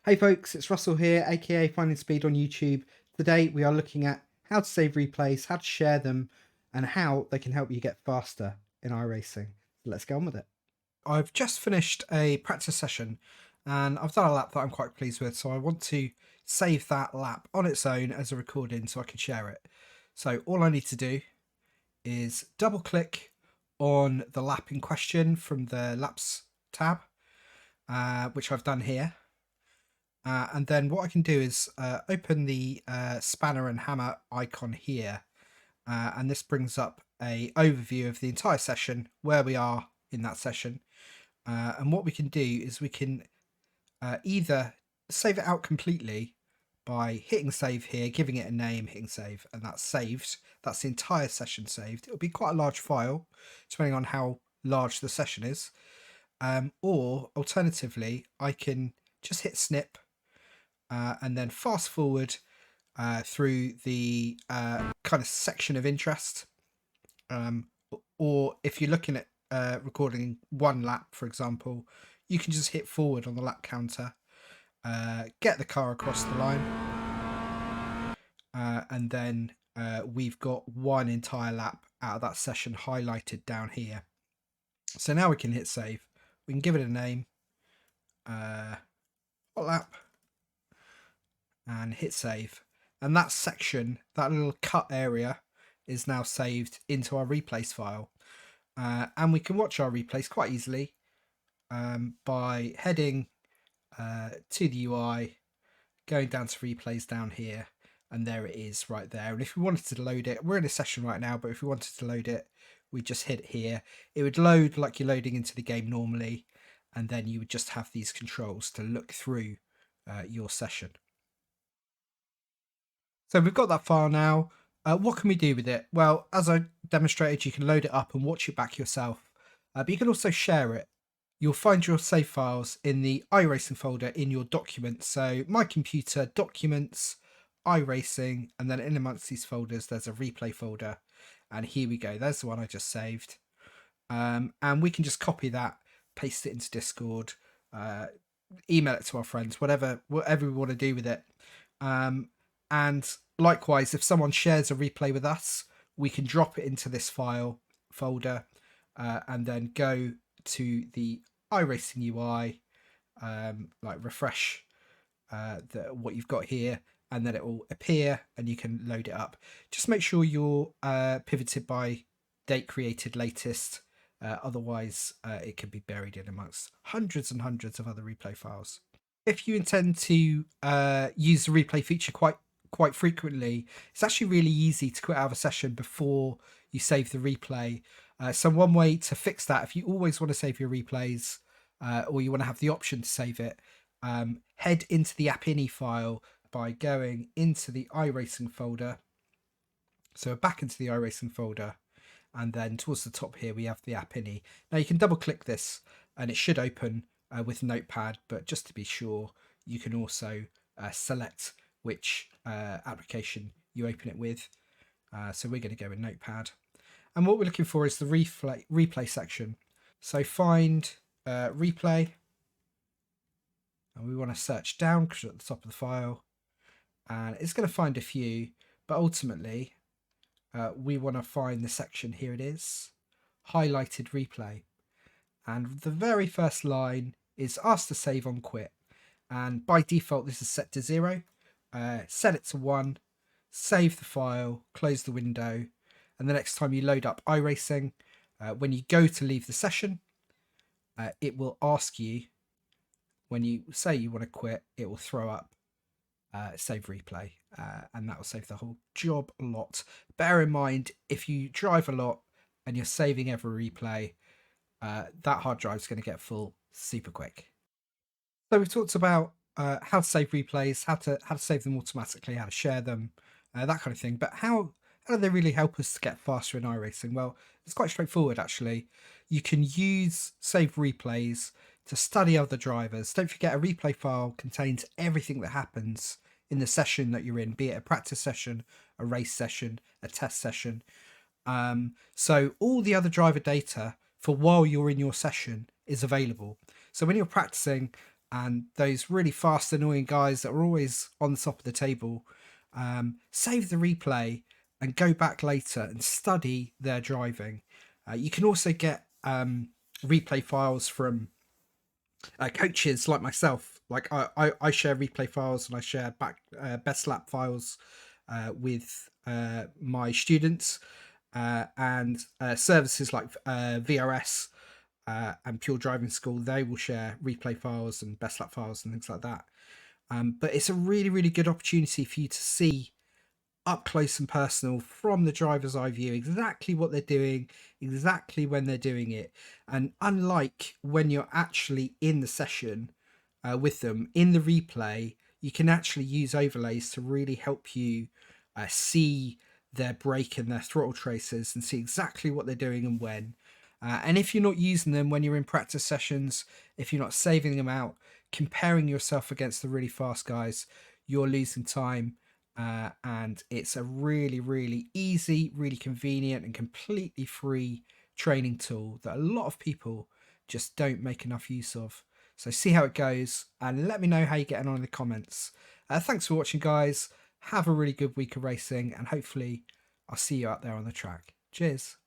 Hey folks, it's Russell here, aka Finding Speed on YouTube. Today we are looking at how to save replays, how to share them, and how they can help you get faster in iRacing. So let's get on with it. I've just finished a practice session and I've done a lap that I'm quite pleased with, so I want to save that lap on its own as a recording so I can share it. So all I need to do is double click on the lap in question from the laps tab, which I've done here. And then what I can do is open the spanner and hammer icon here. And this brings up a overview of the entire session, where we are in that session. And what we can do is we can either save it out completely by hitting save here, giving it a name, hitting save, and that's saved. That's the entire session saved. It'll be quite a large file, depending on how large the session is. Or alternatively, I can just hit snip and then fast forward through the kind of section of interest. Or if you're looking at recording one lap, for example, you can just hit forward on the lap counter, get the car across the line, and then we've got one entire lap out of that session highlighted down here. So now we can hit save. We can give it a name, hot lap, and hit save. And that section, that little cut area, is now saved into our replays file. And we can watch our replays quite easily by heading to the UI, going down to replays down here, and there it is right there. And if we wanted to load it, we're in a session right now, but if we wanted to load it, we just hit here. It would load like you're loading into the game normally, and then you would just have these controls to look through your session. So we've got that file now. What can we do with it? Well, as I demonstrated, you can load it up and watch it back yourself, but you can also share it. You'll find your save files in the iRacing folder in your documents. So my computer, documents, iRacing, and then in amongst these folders, there's a replay folder. And here we go. There's the one I just saved. And we can just copy that, paste it into Discord, email it to our friends, whatever we want to do with it. And likewise, if someone shares a replay with us, we can drop it into this file folder and then go to the iRacing UI, like refresh what you've got here, and then it will appear and you can load it up. Just make sure you're pivoted by date created latest, otherwise it can be buried in amongst hundreds and hundreds of other replay files. If you intend to use the replay feature quite frequently, it's actually really easy to quit out of a session before you save the replay. So one way to fix that, if you always want to save your replays or you want to have the option to save it, head into the app.ini file by going into the iRacing folder. So back into the iRacing folder, and then towards the top here we have the app.ini. Now you can double click this and it should open with Notepad, but just to be sure, you can also select which application you open it with. So we're going to go with Notepad. And what we're looking for is the replay section. So find replay. And we want to search down because we're at the top of the file. And it's going to find a few, but ultimately we want to find the section, here it is, highlighted replay. And the very first line is asked to save on quit. And by default, this is set to 0. Set it to 1, save the file, close the window, and the next time you load up iRacing, when you go to leave the session, it will ask you, when you say you want to quit, it will throw up save replay, and that will save the whole job a lot. Bear in mind, if you drive a lot and you're saving every replay, that hard drive is going to get full super quick. So we've talked about how to save replays, how to save them automatically, how to share them, that kind of thing. But how do they really help us to get faster in iRacing? Well, it's quite straightforward, actually. You can use saved replays to study other drivers. Don't forget, a replay file contains everything that happens in the session that you're in, be it a practice session, a race session, a test session. So all the other driver data for while you're in your session is available. So when you're practicing, and those really fast, annoying guys that are always on the top of the table, save the replay and go back later and study their driving. You can also get replay files from coaches like myself. Like I share replay files, and I share back best lap files with my students, and services like VRS and Pure Driving School. They will share replay files and best lap files and things like that. But it's a really, really good opportunity for you to see up close and personal from the driver's eye view exactly what they're doing, exactly when they're doing it. And unlike when you're actually in the session with them in the replay, you can actually use overlays to really help you see their brake and their throttle traces and see exactly what they're doing and when. And if you're not using them when you're in practice sessions, if you're not saving them out, comparing yourself against the really fast guys, you're losing time. And it's a really, really easy, really convenient and completely free training tool that a lot of people just don't make enough use of. So see how it goes and let me know how you're getting on in the comments. Thanks for watching, guys. Have a really good week of racing, and hopefully I'll see you out there on the track. Cheers.